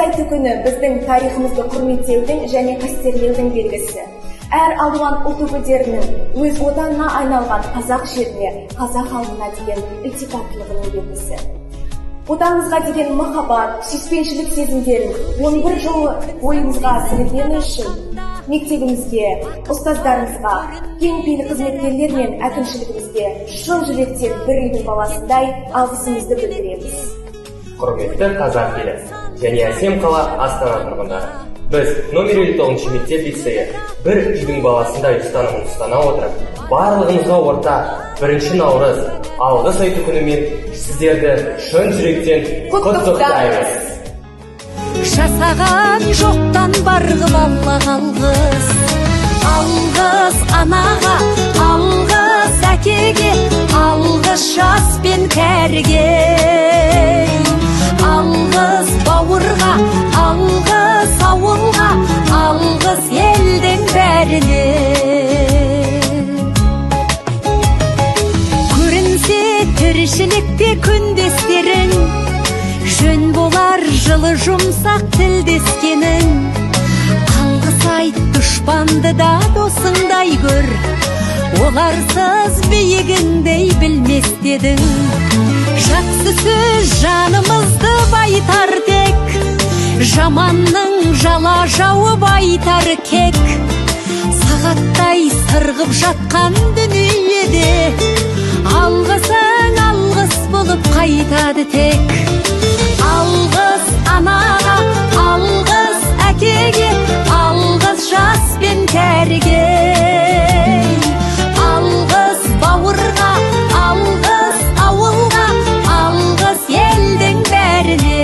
айты күні біздің тарихымызды құрметтеудің және қастерлеудің белгісі. Әр алуан ұлт өкілдерінің өз отанына айналған қазақ жеріне, қазақ халқына деген ілтипаттылығының белгісі. Отанымызға деген махаббат, сүйіспеншілік сезімдерін 11 жыл бойымызға сіңіргені үшін мектебімізге, ұстаздарымызға, кең пейілді қызметкерлер мен әкімшілігімізге шын жүректен бір үйдің баласындай алғысымызды білдіреміз. Құрметті қазақ елі және әсем қала Астана тұрғындары, біз номер 59 мектеп лицейі бір үйдің баласындай ұстанымын ұстана отырып, барлығымызға ортақ 1 наурыз алғыс айту күнімен сіздерді шын жүректен құттықтаймыз. Жасаған жоқтан барғым Аллах алғыс. Алғыс анаға, алғыс әкеге, алғыс жас пен кәріге. Алғыс бауырға, алғыс ауылға, алғыс елдің бәріне. Көрінсе тіршілікте күндестерің, жөн болар жылы жұмсақ тілдескенің. Алғыс айт дұшпанды да досыңдай көр, оларсыз биігіңдей білмес дедің. Жақсы сөз жанымызды байтар тек, жаманның жала жауып айтар кек. Сағаттай сырғып жатқан дүниеде, алғысың алғыс болып қайтады тек. Алғыс анаға, алғыс әкеге, алғыс жас пен кәріге. Алғыс бауырға, алғыс ауылға, алғыс елдің бәріне.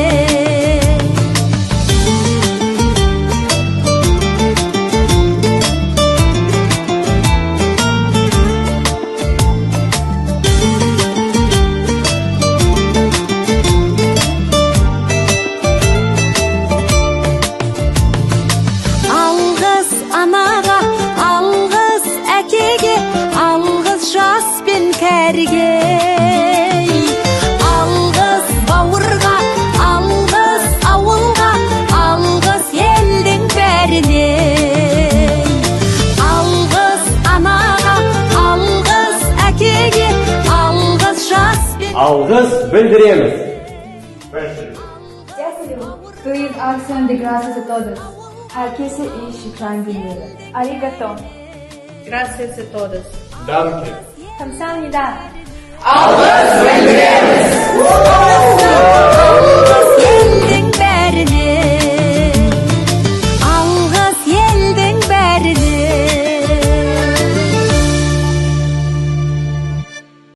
Алғыс бауырға, алғыс ауылға, алғыс елдің бәріне. Алғыс анаға, алғыс әкеге, алғыс жас пен... Алғыс білдіреміз. Doy acción de gracias a todos. Herkese iyi şükran diliyorum. Arigato. Gracias a todos. Danke. 감사합니다. Alғыс!